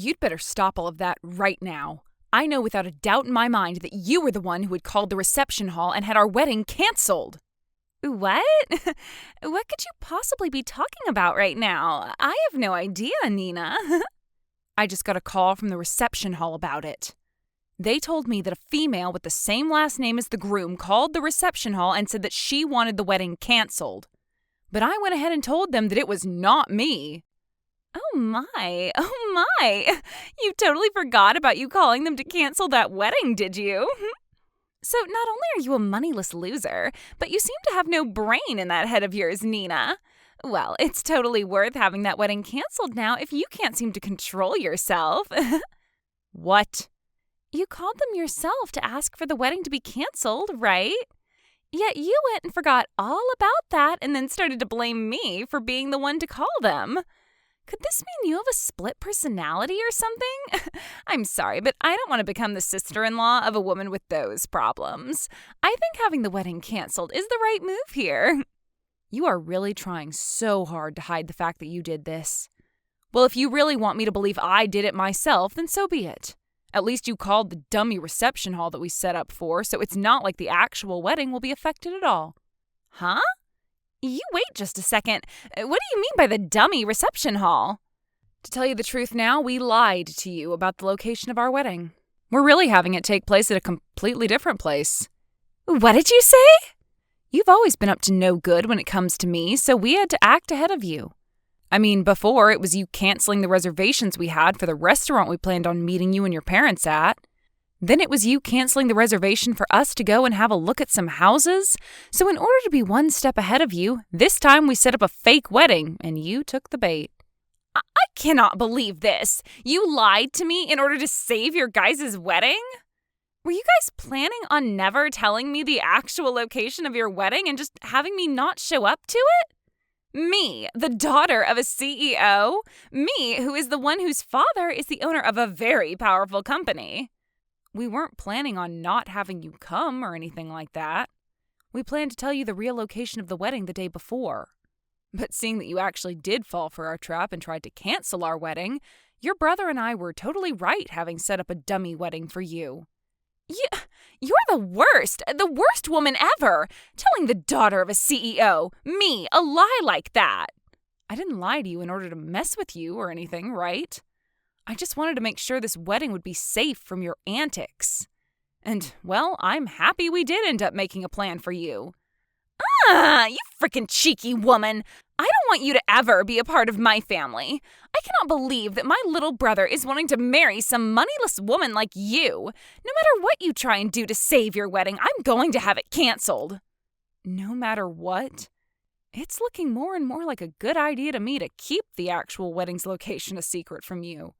You'd better stop all of that right now. I know without a doubt in my mind that you were the one who had called the reception hall and had our wedding canceled. What? What could you possibly be talking about right now? I have no idea, Nina. I just got a call from the reception hall about it. They told me that a female with the same last name as the groom called the reception hall and said that she wanted the wedding canceled. But I went ahead and told them that it was not me. Oh my. You totally forgot about you calling them to cancel that wedding, did you? So not only are you a moneyless loser, but you seem to have no brain in that head of yours, Nina. Well, it's totally worth having that wedding canceled now if you can't seem to control yourself. What? You called them yourself to ask for the wedding to be canceled, right? Yet you went and forgot all about that and then started to blame me for being the one to call them. Could this mean you have a split personality or something? I'm sorry, but I don't want to become the sister-in-law of a woman with those problems. I think having the wedding canceled is the right move here. You are really trying so hard to hide the fact that you did this. Well, if you really want me to believe I did it myself, then so be it. At least you called the dummy reception hall that we set up for, so it's not like the actual wedding will be affected at all. Huh? You wait just a second. What do you mean by the dummy reception hall? To tell you the truth now, we lied to you about the location of our wedding. We're really having it take place at a completely different place. What did you say? You've always been up to no good when it comes to me, so we had to act ahead of you. I mean, before, it was you canceling the reservations we had for the restaurant we planned on meeting you and your parents at. Then it was you canceling the reservation for us to go and have a look at some houses. So in order to be one step ahead of you, this time we set up a fake wedding, and you took the bait. I cannot believe this. You lied to me in order to save your guys' wedding? Were you guys planning on never telling me the actual location of your wedding and just having me not show up to it? Me, the daughter of a CEO? Me, who is the one whose father is the owner of a very powerful company? We weren't planning on not having you come or anything like that. We planned to tell you the real location of the wedding the day before. But seeing that you actually did fall for our trap and tried to cancel our wedding, your brother and I were totally right having set up a dummy wedding for you. You're the worst woman ever, telling the daughter of a CEO, me, a lie like that. I didn't lie to you in order to mess with you or anything, right? I just wanted to make sure this wedding would be safe from your antics. And, well, I'm happy we did end up making a plan for you. You freaking cheeky woman. I don't want you to ever be a part of my family. I cannot believe that my little brother is wanting to marry some moneyless woman like you. No matter what you try and do to save your wedding, I'm going to have it canceled. No matter what? It's looking more and more like a good idea to me to keep the actual wedding's location a secret from you.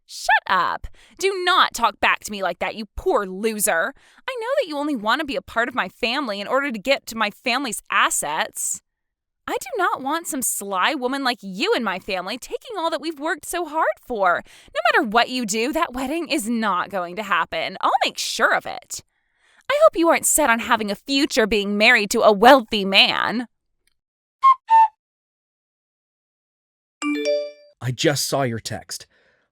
Shut up. Do not talk back to me like that, you poor loser. I know that you only want to be a part of my family in order to get to my family's assets. I do not want some sly woman like you in my family taking all that we've worked so hard for. No matter what you do, that wedding is not going to happen. I'll make sure of it. I hope you aren't set on having a future being married to a wealthy man. I just saw your text.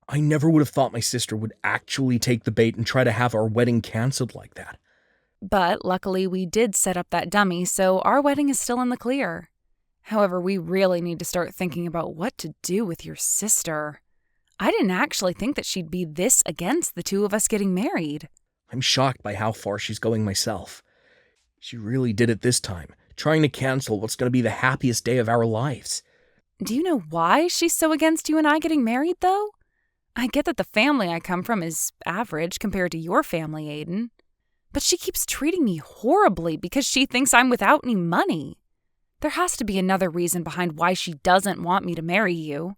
I never would have thought my sister would actually take the bait and try to have our wedding canceled like that. But luckily we did set up that dummy, so our wedding is still in the clear. However, we really need to start thinking about what to do with your sister. I didn't actually think that she'd be this against the two of us getting married. I'm shocked by how far she's going myself. She really did it this time, trying to cancel what's going to be the happiest day of our lives. Do you know why she's so against you and I getting married, though? I get that the family I come from is average compared to your family, Aiden. But she keeps treating me horribly because she thinks I'm without any money. There has to be another reason behind why she doesn't want me to marry you.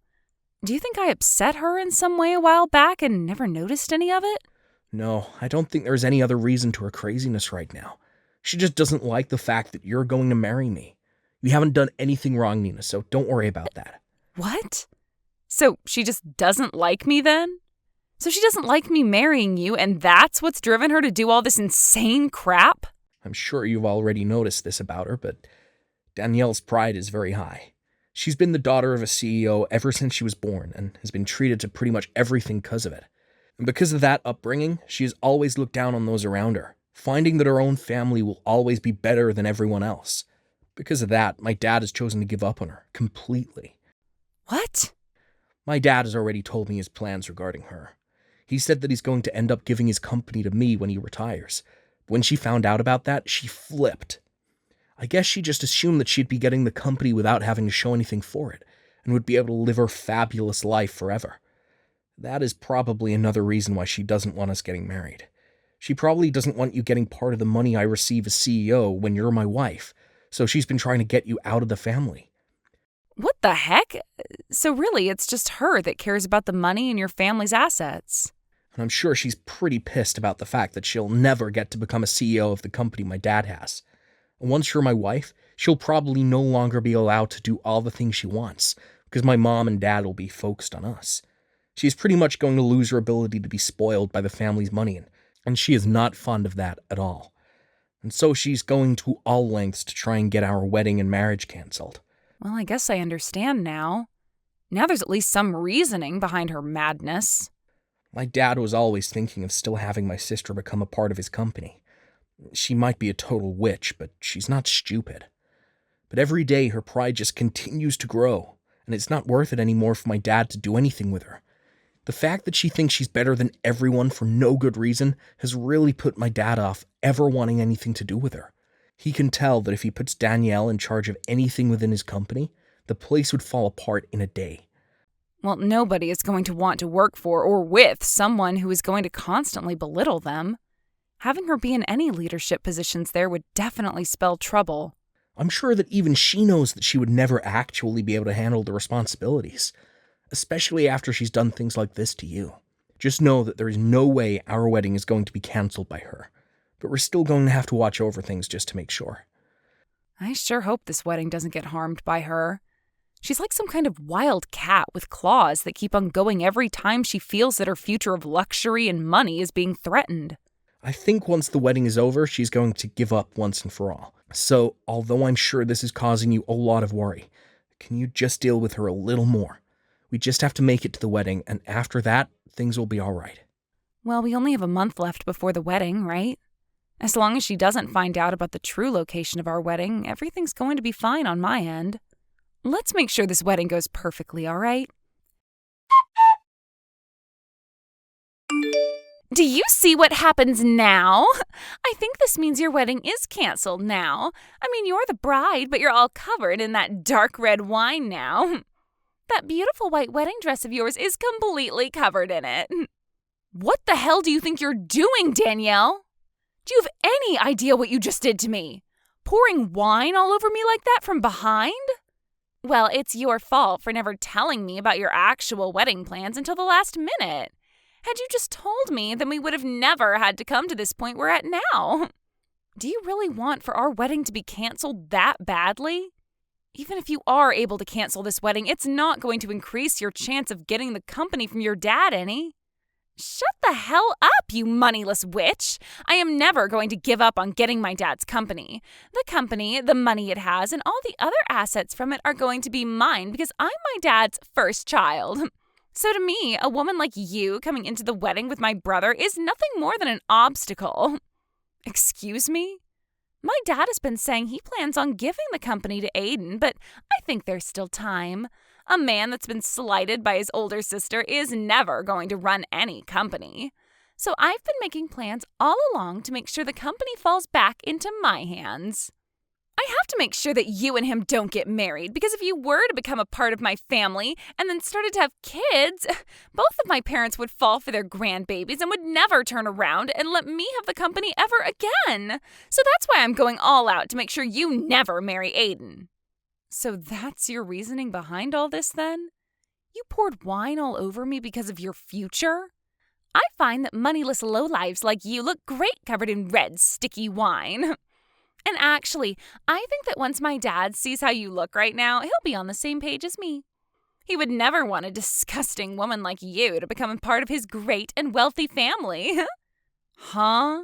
Do you think I upset her in some way a while back and never noticed any of it? No, I don't think there's any other reason to her craziness right now. She just doesn't like the fact that you're going to marry me. You haven't done anything wrong, Nina, so don't worry about that. What? So she just doesn't like me then? So she doesn't like me marrying you, and that's what's driven her to do all this insane crap? I'm sure you've already noticed this about her, but Danielle's pride is very high. She's been the daughter of a CEO ever since she was born and has been treated to pretty much everything because of it. And because of that upbringing, she has always looked down on those around her, finding that her own family will always be better than everyone else. Because of that, my dad has chosen to give up on her completely. What? My dad has already told me his plans regarding her. He said that he's going to end up giving his company to me when he retires. When she found out about that, she flipped. I guess she just assumed that she'd be getting the company without having to show anything for it, and would be able to live her fabulous life forever. That is probably another reason why she doesn't want us getting married. She probably doesn't want you getting part of the money I receive as CEO when you're my wife, so she's been trying to get you out of the family. What the heck? So really, it's just her that cares about the money and your family's assets. And I'm sure she's pretty pissed about the fact that she'll never get to become a CEO of the company my dad has. And once you're my wife, she'll probably no longer be allowed to do all the things she wants, because my mom and dad will be focused on us. She's pretty much going to lose her ability to be spoiled by the family's money, and she is not fond of that at all. And so she's going to all lengths to try and get our wedding and marriage canceled. Well, I guess I understand now. Now there's at least some reasoning behind her madness. My dad was always thinking of still having my sister become a part of his company. She might be a total witch, but she's not stupid. But every day her pride just continues to grow, and it's not worth it anymore for my dad to do anything with her. The fact that she thinks she's better than everyone for no good reason has really put my dad off ever wanting anything to do with her. He can tell that if he puts Danielle in charge of anything within his company, the place would fall apart in a day. Well, nobody is going to want to work for or with someone who is going to constantly belittle them. Having her be in any leadership positions there would definitely spell trouble. I'm sure that even she knows that she would never actually be able to handle the responsibilities, especially after she's done things like this to you. Just know that there is no way our wedding is going to be canceled by her, but we're still going to have to watch over things just to make sure. I sure hope this wedding doesn't get harmed by her. She's like some kind of wild cat with claws that keep on going every time she feels that her future of luxury and money is being threatened. I think once the wedding is over, she's going to give up once and for all. So, although I'm sure this is causing you a lot of worry, can you just deal with her a little more? We just have to make it to the wedding, and after that, things will be all right. Well, we only have a month left before the wedding, right? As long as she doesn't find out about the true location of our wedding, everything's going to be fine on my end. Let's make sure this wedding goes perfectly, all right? Do you see what happens now? I think this means your wedding is canceled now. I mean, you're the bride, but you're all covered in that dark red wine now. That beautiful white wedding dress of yours is completely covered in it. What the hell do you think you're doing, Danielle? Do you have any idea what you just did to me? Pouring wine all over me like that from behind? Well, it's your fault for never telling me about your actual wedding plans until the last minute. Had you just told me, then we would have never had to come to this point we're at now. Do you really want for our wedding to be canceled that badly? Even if you are able to cancel this wedding, it's not going to increase your chance of getting the company from your dad any. Shut the hell up, you moneyless witch! I am never going to give up on getting my dad's company. The company, the money it has, and all the other assets from it are going to be mine because I'm my dad's first child. So to me, a woman like you coming into the wedding with my brother is nothing more than an obstacle. Excuse me? My dad has been saying he plans on giving the company to Aiden, but I think there's still time. A man that's been slighted by his older sister is never going to run any company. So I've been making plans all along to make sure the company falls back into my hands. I have to make sure that you and him don't get married, because if you were to become a part of my family and then started to have kids, both of my parents would fall for their grandbabies and would never turn around and let me have the company ever again. So that's why I'm going all out to make sure you never marry Aiden. So that's your reasoning behind all this, then? You poured wine all over me because of your future? I find that moneyless lowlives like you look great covered in red, sticky wine. And actually, I think that once my dad sees how you look right now, he'll be on the same page as me. He would never want a disgusting woman like you to become a part of his great and wealthy family. Huh?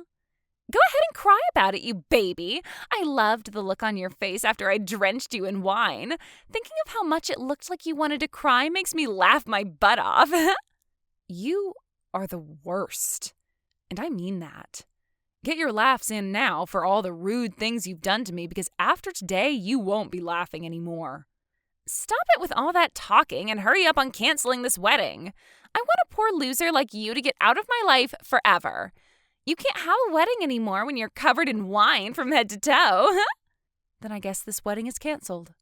Go ahead and cry about it, you baby. I loved the look on your face after I drenched you in wine. Thinking of how much it looked like you wanted to cry makes me laugh my butt off. You are the worst. And I mean that. Get your laughs in now for all the rude things you've done to me, because after today, you won't be laughing anymore. Stop it with all that talking and hurry up on canceling this wedding. I want a poor loser like you to get out of my life forever. You can't have a wedding anymore when you're covered in wine from head to toe. Then I guess this wedding is canceled.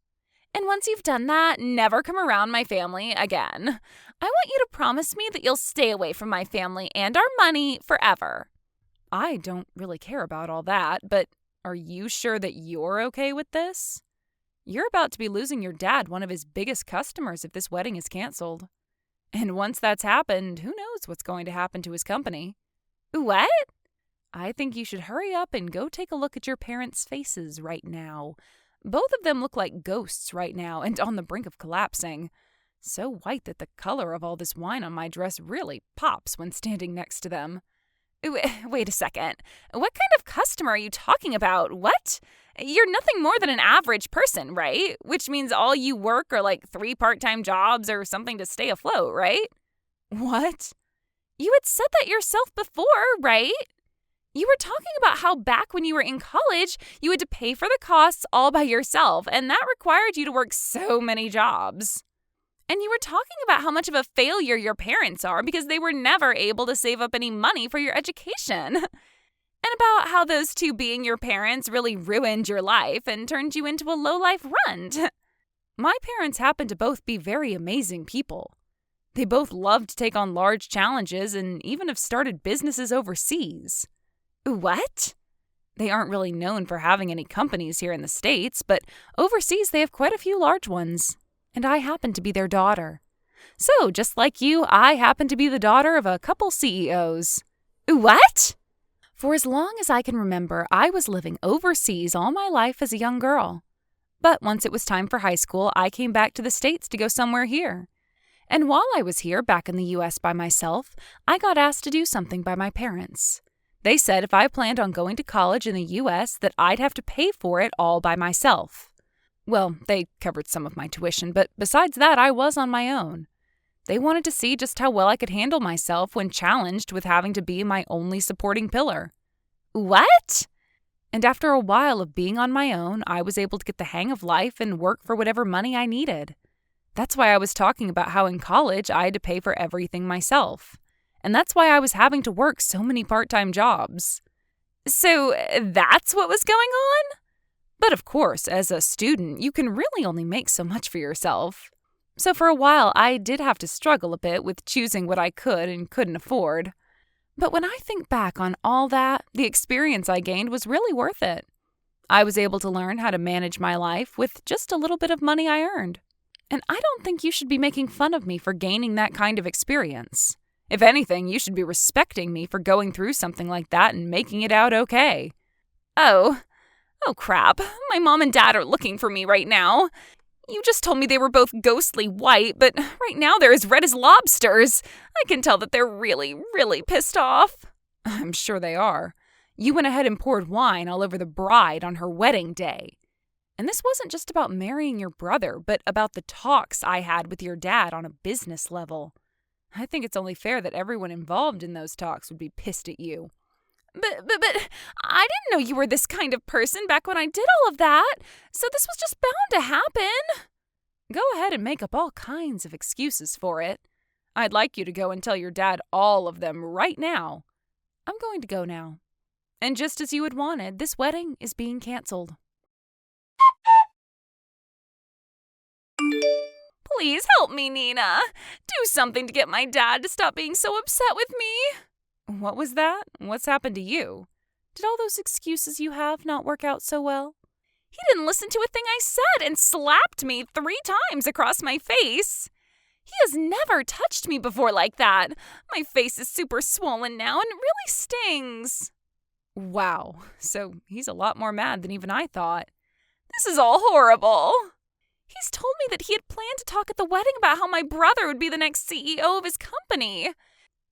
And once you've done that, never come around my family again. I want you to promise me that you'll stay away from my family and our money forever. I don't really care about all that, but are you sure that you're okay with this? You're about to be losing your dad, one of his biggest customers, if this wedding is canceled. And once that's happened, who knows what's going to happen to his company? What? I think you should hurry up and go take a look at your parents' faces right now. Both of them look like ghosts right now and on the brink of collapsing. So white that the color of all this wine on my dress really pops when standing next to them. Wait a second. What kind of customer are you talking about? What? You're nothing more than an average person, right? Which means all you work are like 3 part-time jobs or something to stay afloat, right? What? You had said that yourself before, right? You were talking about how back when you were in college, you had to pay for the costs all by yourself, and that required you to work so many jobs. And you were talking about how much of a failure your parents are because they were never able to save up any money for your education. And about how those two being your parents really ruined your life and turned you into a low-life runt. My parents happen to both be very amazing people. They both love to take on large challenges and even have started businesses overseas. What? They aren't really known for having any companies here in the States, but overseas they have quite a few large ones. And I happen to be their daughter. So, just like you, I happen to be the daughter of a couple CEOs. What? For as long as I can remember, I was living overseas all my life as a young girl. But once it was time for high school, I came back to the States to go somewhere here. And while I was here, back in the U.S. by myself, I got asked to do something by my parents. They said if I planned on going to college in the U.S., that I'd have to pay for it all by myself. Well, they covered some of my tuition, but besides that, I was on my own. They wanted to see just how well I could handle myself when challenged with having to be my only supporting pillar. What? And after a while of being on my own, I was able to get the hang of life and work for whatever money I needed. That's why I was talking about how in college I had to pay for everything myself. And that's why I was having to work so many part-time jobs. So that's what was going on? But of course, as a student, you can really only make so much for yourself. So for a while, I did have to struggle a bit with choosing what I could and couldn't afford. But when I think back on all that, the experience I gained was really worth it. I was able to learn how to manage my life with just a little bit of money I earned. And I don't think you should be making fun of me for gaining that kind of experience. If anything, you should be respecting me for going through something like that and making it out okay. Oh crap. My mom and dad are looking for me right now. You just told me they were both ghostly white, but right now they're as red as lobsters. I can tell that they're really, really pissed off. I'm sure they are. You went ahead and poured wine all over the bride on her wedding day. And this wasn't just about marrying your brother, but about the talks I had with your dad on a business level. I think it's only fair that everyone involved in those talks would be pissed at you. But I didn't know you were this kind of person back when I did all of that, so this was just bound to happen. Go ahead and make up all kinds of excuses for it. I'd like you to go and tell your dad all of them right now. I'm going to go now. And just as you had wanted, this wedding is being canceled. Please help me, Nina. Do something to get my dad to stop being so upset with me. What was that? What's happened to you? Did all those excuses you have not work out so well? He didn't listen to a thing I said and slapped me 3 times across my face. He has never touched me before like that. My face is super swollen now and it really stings. Wow, so he's a lot more mad than even I thought. This is all horrible. He's told me that he had planned to talk at the wedding about how my brother would be the next CEO of his company.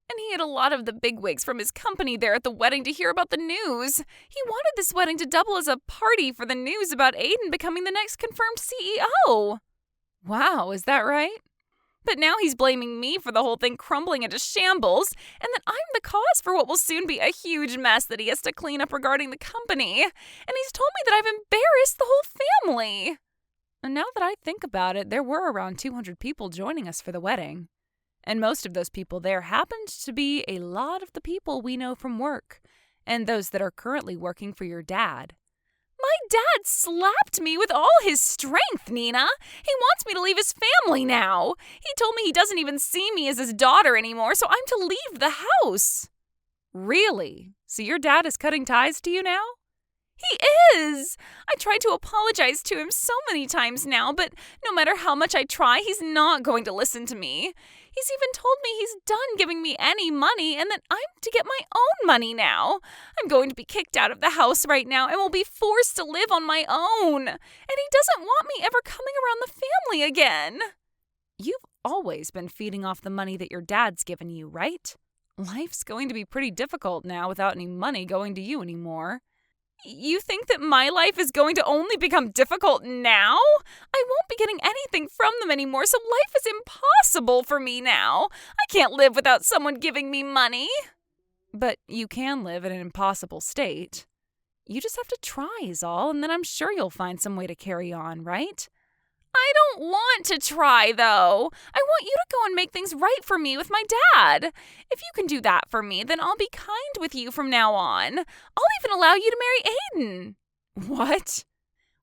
And he had a lot of the bigwigs from his company there at the wedding to hear about the news. He wanted this wedding to double as a party for the news about Aiden becoming the next confirmed CEO. Wow, is that right? But now he's blaming me for the whole thing crumbling into shambles, and that I'm the cause for what will soon be a huge mess that he has to clean up regarding the company. And he's told me that I've embarrassed the whole family. And now that I think about it, there were around 200 people joining us for the wedding. And most of those people there happened to be a lot of the people we know from work, and those that are currently working for your dad. My dad slapped me with all his strength, Nina. He wants me to leave his family now. He told me he doesn't even see me as his daughter anymore, so I'm to leave the house. Really? So your dad is cutting ties to you now? He is! I tried to apologize to him so many times now, but no matter how much I try, he's not going to listen to me. He's even told me he's done giving me any money and that I'm to get my own money now. I'm going to be kicked out of the house right now and will be forced to live on my own. And he doesn't want me ever coming around the family again. You've always been feeding off the money that your dad's given you, right? Life's going to be pretty difficult now without any money going to you anymore. You think that my life is going to only become difficult now? I won't be getting anything from them anymore, so life is impossible for me now. I can't live without someone giving me money. But you can live in an impossible state. You just have to try is all, and then I'm sure you'll find some way to carry on, right? I don't want to try, though. I want you to go and make things right for me with my dad. If you can do that for me, then I'll be kind with you from now on. I'll even allow you to marry Aiden. What?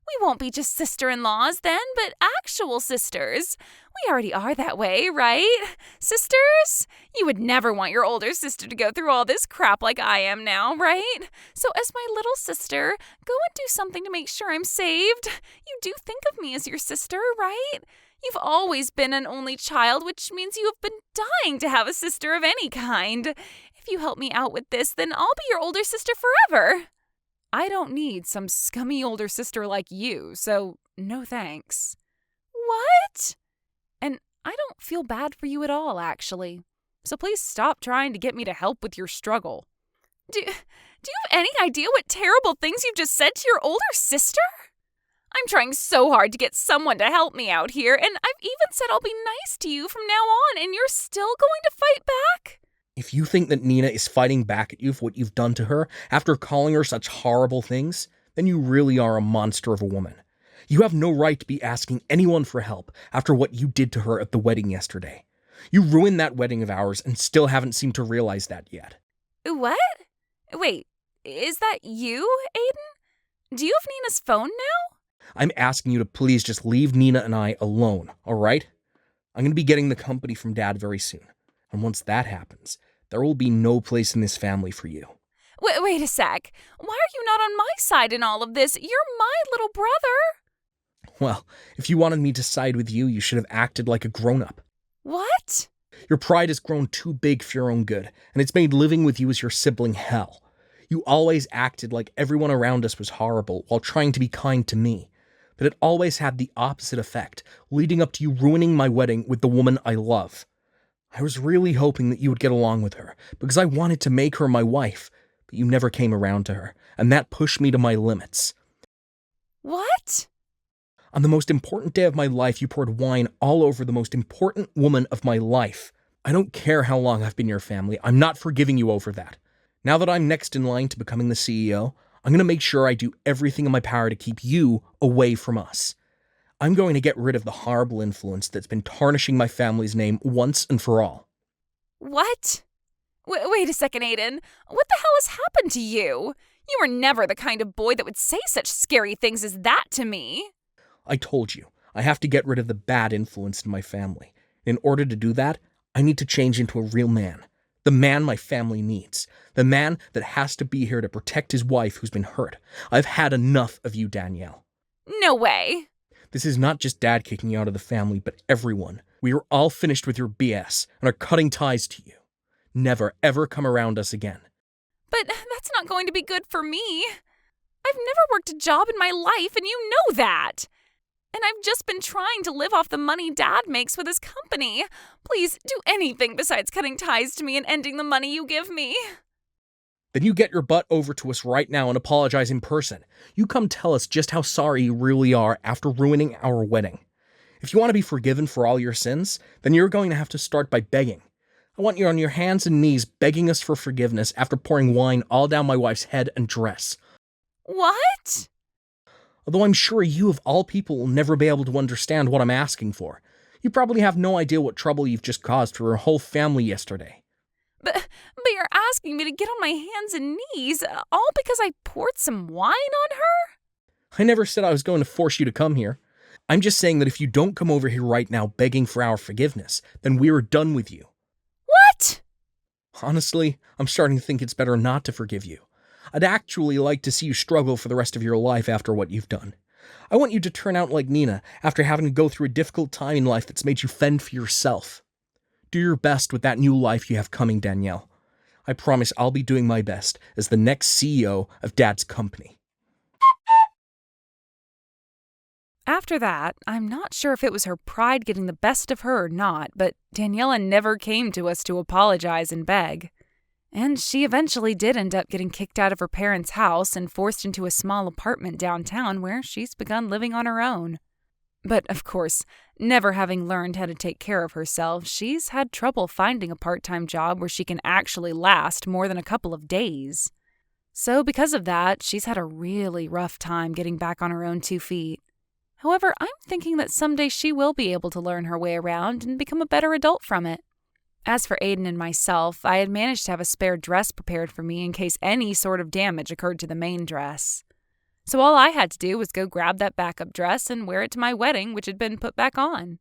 We won't be just sister-in-laws then, but actual sisters. We already are that way, right? Sisters? You would never want your older sister to go through all this crap like I am now, right? So as my little sister, go and do something to make sure I'm saved. You do think of me as your sister, right? You've always been an only child, which means you have been dying to have a sister of any kind. If you help me out with this, then I'll be your older sister forever. I don't need some scummy older sister like you, so no thanks. What? And I don't feel bad for you at all, actually. So please stop trying to get me to help with your struggle. Do you have any idea what terrible things you've just said to your older sister? I'm trying so hard to get someone to help me out here, and I've even said I'll be nice to you from now on, and you're still going to fight back? If you think that Nina is fighting back at you for what you've done to her after calling her such horrible things, then you really are a monster of a woman. You have no right to be asking anyone for help after what you did to her at the wedding yesterday. You ruined that wedding of ours and still haven't seemed to realize that yet. What? Wait, is that you, Aiden? Do you have Nina's phone now? I'm asking you to please just leave Nina and I alone, all right? I'm going to be getting the company from Dad very soon. And once that happens, there will be no place in this family for you. Wait a sec. Why are you not on my side in all of this? You're my little brother. Well, if you wanted me to side with you, you should have acted like a grown-up. What? Your pride has grown too big for your own good, and it's made living with you as your sibling hell. You always acted like everyone around us was horrible while trying to be kind to me. But it always had the opposite effect, leading up to you ruining my wedding with the woman I love. I was really hoping that you would get along with her, because I wanted to make her my wife, but you never came around to her, and that pushed me to my limits. What? On the most important day of my life, you poured wine all over the most important woman of my life. I don't care how long I've been your family, I'm not forgiving you over that. Now that I'm next in line to becoming the CEO, I'm going to make sure I do everything in my power to keep you away from us. I'm going to get rid of the horrible influence that's been tarnishing my family's name once and for all. What? Wait a second, Aiden. What the hell has happened to you? You were never the kind of boy that would say such scary things as that to me. I told you, I have to get rid of the bad influence in my family. In order to do that, I need to change into a real man. The man my family needs. The man that has to be here to protect his wife who's been hurt. I've had enough of you, Danielle. No way. This is not just Dad kicking you out of the family, but everyone. We are all finished with your BS and are cutting ties to you. Never, ever come around us again. But that's not going to be good for me. I've never worked a job in my life, and you know that. And I've just been trying to live off the money Dad makes with his company. Please do anything besides cutting ties to me and ending the money you give me. Then you get your butt over to us right now and apologize in person. You come tell us just how sorry you really are after ruining our wedding. If you want to be forgiven for all your sins, then you're going to have to start by begging. I want you on your hands and knees begging us for forgiveness after pouring wine all down my wife's head and dress. What? Although I'm sure you of all people will never be able to understand what I'm asking for. You probably have no idea what trouble you've just caused for her whole family yesterday. But you're asking me to get on my hands and knees, all because I poured some wine on her? I never said I was going to force you to come here. I'm just saying that if you don't come over here right now begging for our forgiveness, then we're done with you. What? Honestly, I'm starting to think it's better not to forgive you. I'd actually like to see you struggle for the rest of your life after what you've done. I want you to turn out like Nina after having to go through a difficult time in life that's made you fend for yourself. Do your best with that new life you have coming, Danielle. I promise I'll be doing my best as the next CEO of Dad's company. After that, I'm not sure if it was her pride getting the best of her or not, but Daniela never came to us to apologize and beg. And she eventually did end up getting kicked out of her parents' house and forced into a small apartment downtown where she's begun living on her own. But, of course, never having learned how to take care of herself, she's had trouble finding a part-time job where she can actually last more than a couple of days. So because of that, she's had a really rough time getting back on her own 2 feet. However, I'm thinking that someday she will be able to learn her way around and become a better adult from it. As for Aiden and myself, I had managed to have a spare dress prepared for me in case any sort of damage occurred to the main dress. So all I had to do was go grab that backup dress and wear it to my wedding, which had been put back on.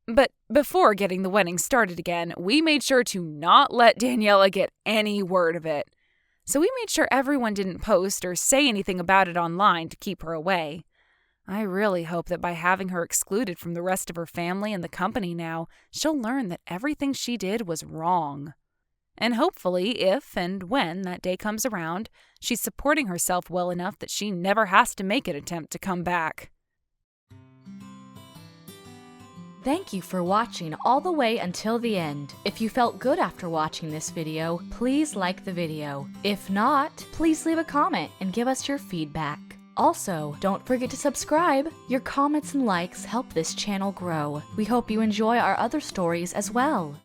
But before getting the wedding started again, we made sure to not let Daniela get any word of it. So we made sure everyone didn't post or say anything about it online to keep her away. I really hope that by having her excluded from the rest of her family and the company now, she'll learn that everything she did was wrong. And hopefully, if and when that day comes around, she's supporting herself well enough that she never has to make an attempt to come back. Thank you for watching all the way until the end. If you felt good after watching this video, please like the video. If not, please leave a comment and give us your feedback. Also, don't forget to subscribe. Your comments and likes help this channel grow. We hope you enjoy our other stories as well.